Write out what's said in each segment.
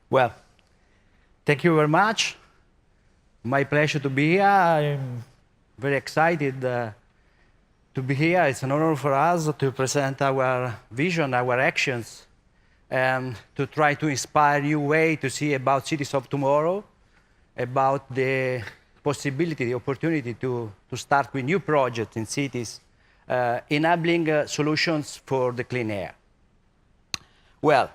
Well, thank you very much. My pleasure to be here. I'm very excited to be here. It's an honor for us to present our vision, our actions, and to try to inspire you way to see about cities of tomorrow, about the possibility, the opportunity to start with new projects in cities, enabling solutions for the clean air. Well,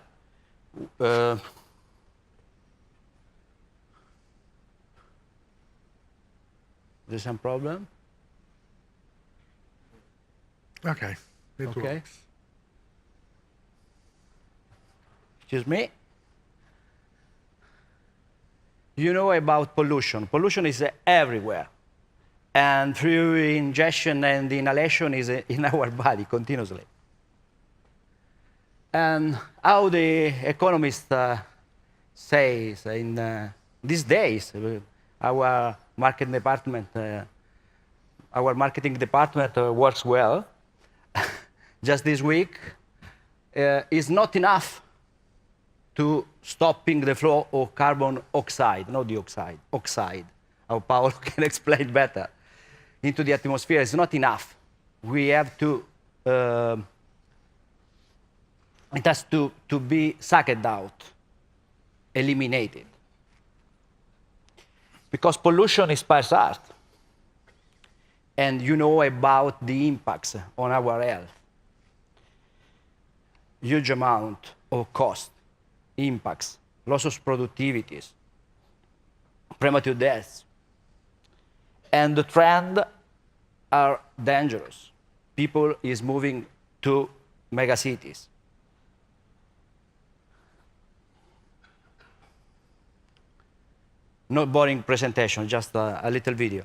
there's some problem? Okay, it Okay. works. Excuse me? You know about pollution. Pollution is everywhere. And through ingestion and inhalation is in our body continuously. And how the economist says in these days, our marketing department works well. Just this week is not enough to stopping the flow of carbon oxide, not dioxide, oxide. How Paolo can explain better. Into the atmosphere is not enough. We have to, it has to be sucked out, eliminated. Because pollution inspires art. And you know about the impacts on our health. Huge amount of cost, impacts, loss of productivities, premature deaths. And the trend are dangerous. People is moving to megacities. No boring presentation, just a little video.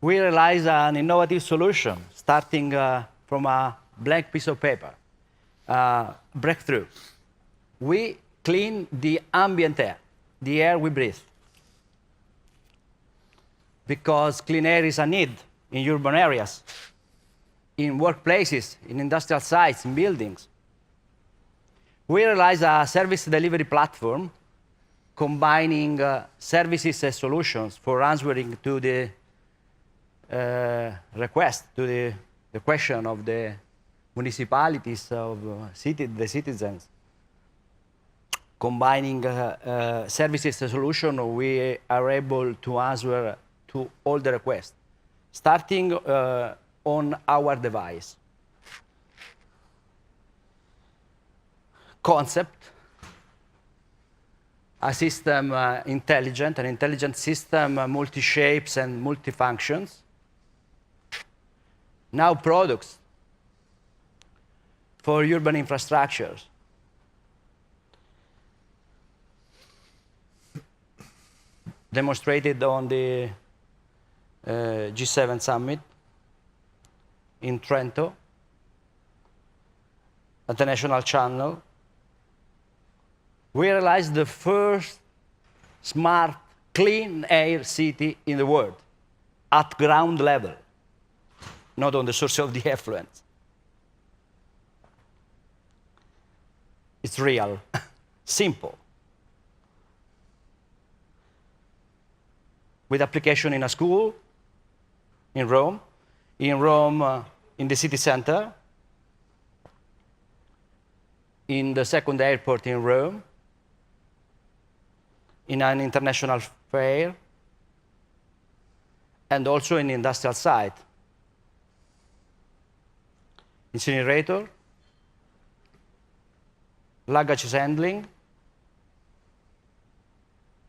We realized an innovative solution, starting from a blank piece of paper, breakthrough. We clean the ambient air, the air we breathe. Because clean air is a need in urban areas, in workplaces, in industrial sites, in buildings. We realized a service delivery platform combining services and solutions for answering to the request, to the question of the municipalities, of the citizens. Combining services and solutions, we are able to answer to all the requests, starting on our device. Concept, a system an intelligent system, multi-shapes and multi-functions. Now products for urban infrastructures. Demonstrated on the G7 summit in Trento. international channel, we realized the first smart, clean air city in the world at ground level, not on the source of the effluent. It's real, simple. With application in a school, in Rome, in the city center, in the second airport in Rome, in an international fair, and also in industrial site. Incinerator, luggage handling,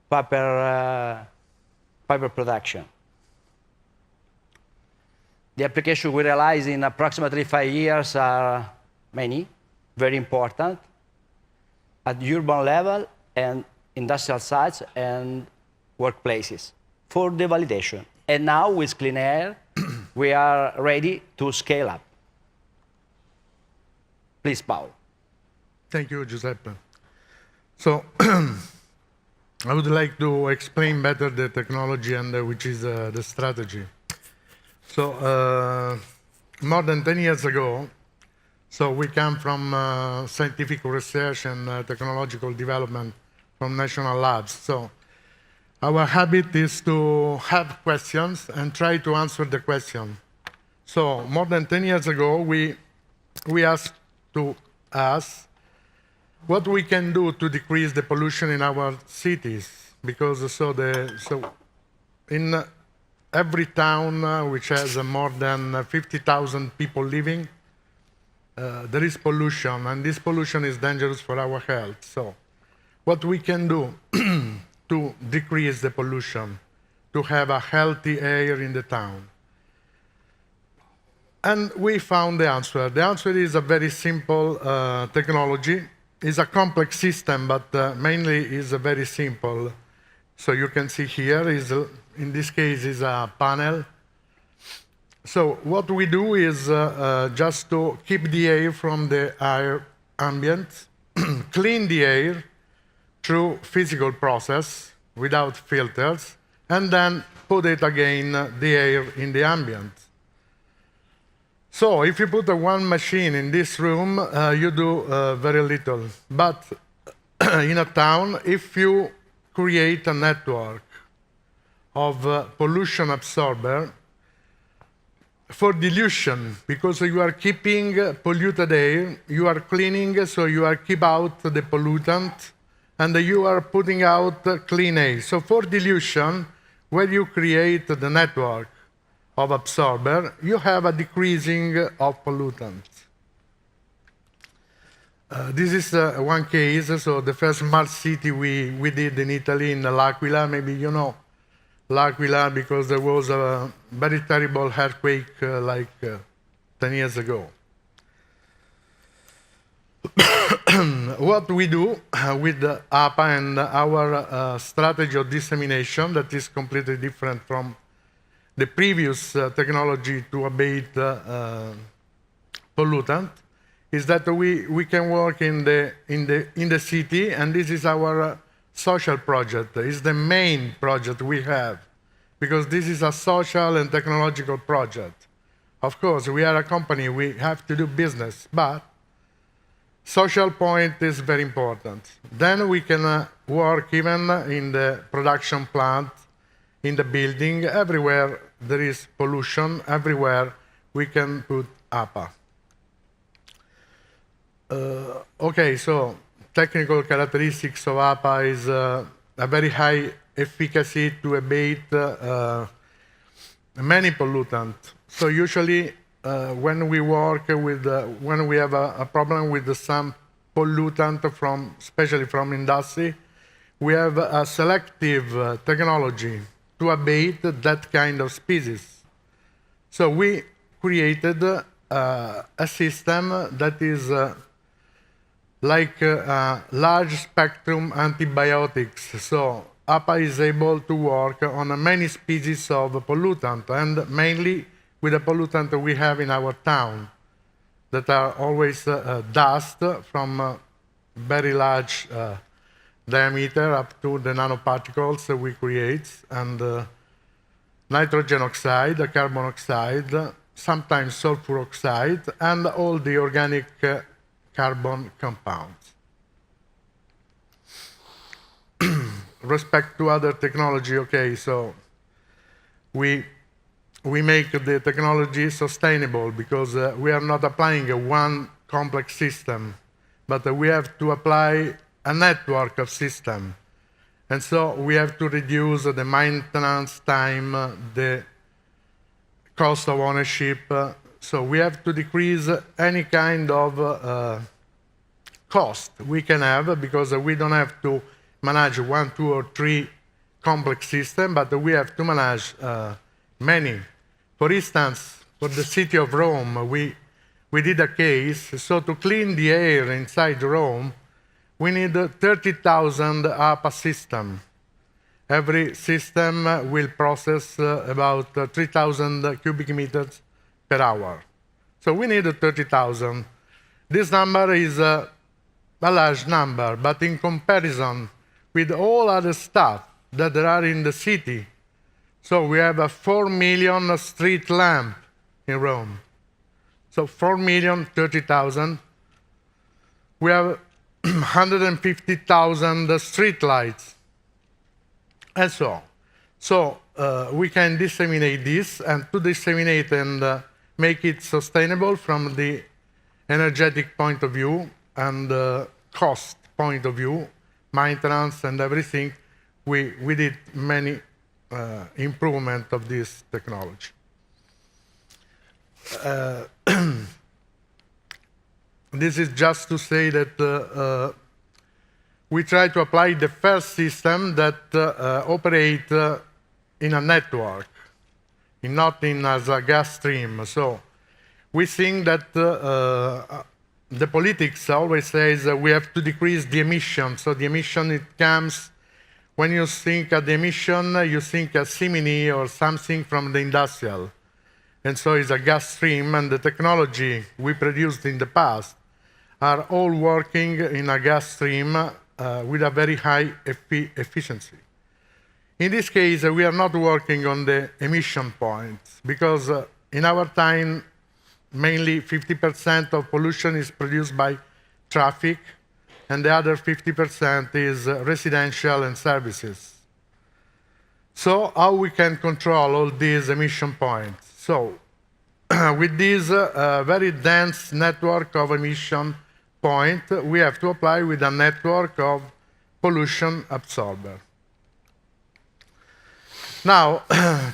paper production. The application we realize in approximately 5 years are many, very important, at urban level and industrial sites and workplaces for the validation. And now with Iscleanair, we are ready to scale up. Please, Paolo. Thank you, Giuseppe. So I would like to explain better the technology and which is the strategy. So more than 10 years ago, so we come from scientific research and technological development from national labs. So our habit is to have questions and try to answer the question. So more than 10 years ago, we asked to us what we can do to decrease the pollution in our cities, because in every town which has more than 50,000 people living, there is pollution, and this pollution is dangerous for our health. So what we can do to decrease the pollution, to have a healthy air in the town? And we found the answer. The answer is a very simple technology. It's a complex system, but mainly is very simple. So you can see here is, in this case, is a panel. So what we do is just to keep the air from the air ambient, clean the air through physical process without filters, and then put it again, the air in the ambient. So if you put one machine in this room, you do very little. But in a town, if you create a network of pollution absorber for dilution, because you are keeping polluted air, you are cleaning, so you are keep out the pollutant, and you are putting out clean air. So for dilution, when you create the network of absorber, you have a decreasing of pollutants. This is one case. So the first smart city we did in Italy, in L'Aquila. Maybe you know L'Aquila because there was a very terrible earthquake 10 years ago. What we do with the APA and our strategy of dissemination, that is completely different from the previous technology to abate pollutant, is that we can work in the city, and this is our social project. It's the main project we have, because this is a social and technological project. Of course, we are a company, we have to do business, but social point is very important. Then we can work even in the production plant, in the building, everywhere there is pollution, everywhere we can put APA. Okay, so technical characteristics of APA is a very high efficacy to abate many pollutants. So usually when we work with, when we have a problem with some pollutant especially from industry, we have a selective technology to abate that kind of species. So we created a system that is like large spectrum antibiotics. So APA is able to work on many species of pollutant, and mainly with the pollutant we have in our town. that are always dust from very large diameter up to the nanoparticles that we create, and nitrogen oxide, carbon oxide, sometimes sulfur oxide, and all the organic carbon compounds. Respect to other technology, okay, so we make the technology sustainable because we are not applying one complex system, but we have to apply a network of systems. And so we have to reduce the maintenance time, the cost of ownership. So we have to decrease any kind of cost we can have, because we don't have to manage 1, 2, or 3 complex systems, but we have to manage many. For instance, for the city of Rome, we did a case. So to clean the air inside Rome, we need 30,000 APA systems. Every system will process about 3,000 cubic meters per hour. So we need 30,000. This number is a large number, but in comparison with all other stuff that there are in the city, so we have a 4 million street lamp in Rome. So 4 million, 30,000. We have 150,000 street lights, and so on. So we can disseminate this, and to disseminate and make it sustainable from the energetic point of view and cost point of view, maintenance and everything, we did many improvement of this technology. This is just to say that we try to apply the first system that operate in a network, not as a gas stream. So we think that the politics always says we have to decrease the emission. So the emission, it comes, when you think of the emission, you think of simile or something from the industrial. And so it's a gas stream, and the technology we produced in the past are all working in a gas stream with a very high efficiency. In this case, we are not working on the emission points, because in our time, mainly 50% of pollution is produced by traffic, and the other 50% is residential and services. So how we can control all these emission points? So with this very dense network of emission points, we have to apply with a network of pollution absorber. Now,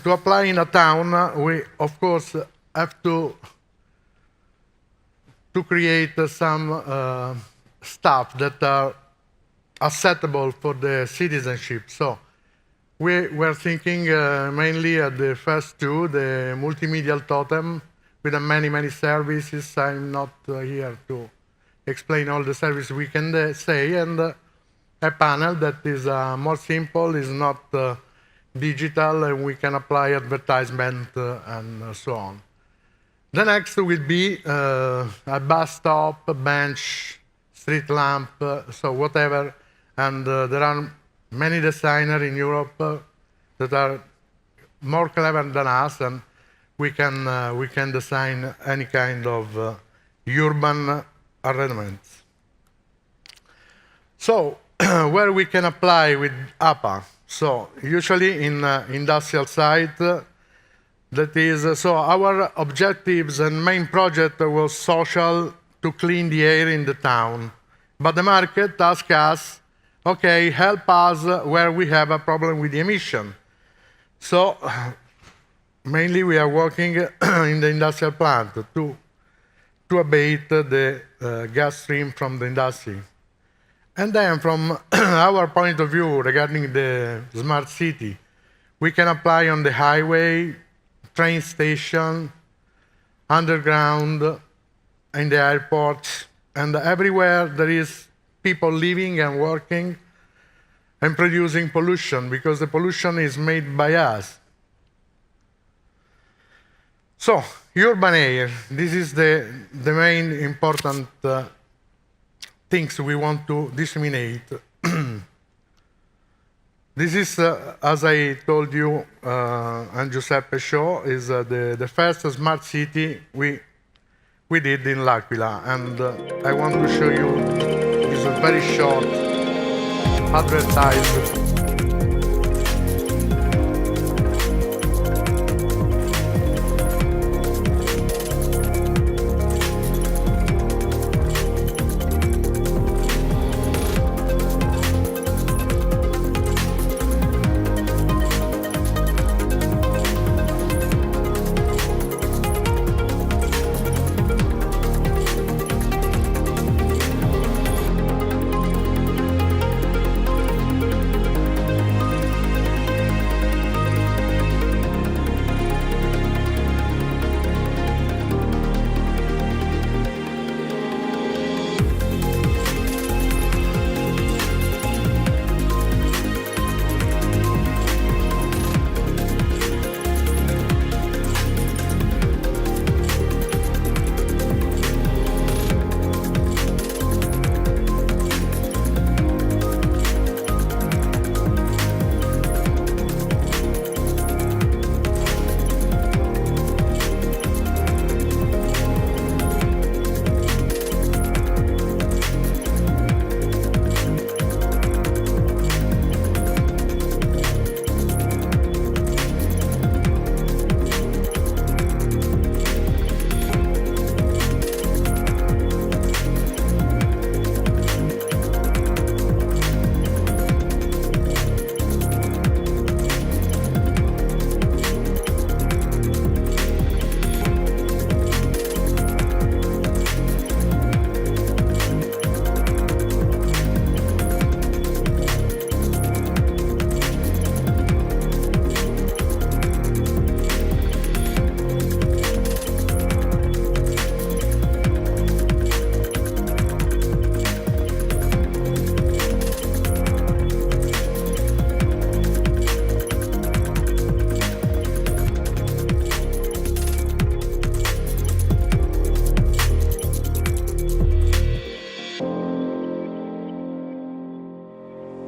to apply in a town, we, of course, have to create some stuff that are acceptable for the citizenship. So we were thinking mainly at the first two, the multimedial totem with many services. I'm not here to explain all the services we can say, and a panel that is more simple, is not digital, and we can apply advertisement and so on. The next will be a bus stop, a bench, street lamp, so whatever. And there are many designers in Europe that are more clever than us, and we can design any kind of urban arrangements. So where we can apply with APA? So usually in industrial site, that is, so our objectives and main project was social, to clean the air in the town. But the market asked us, okay, help us where we have a problem with the emission. So mainly we are working in the industrial plant to abate the gas stream from the industry. And then from our point of view regarding the smart city, we can apply on the highway, train station, underground, in the airports, and everywhere there is people living and working and producing pollution, because the pollution is made by us. So, urban air, this is the main important things we want to disseminate. This is, as I told you, and Giuseppe show, is the first smart city we did in L'Aquila. And I want to show you this very short advertisement.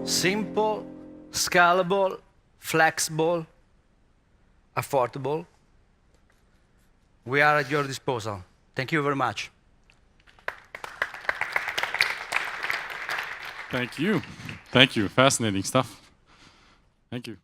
Simple, scalable, flexible, affordable. We are at your disposal. Thank you very much. Thank you. Thank you. Fascinating stuff. Thank you.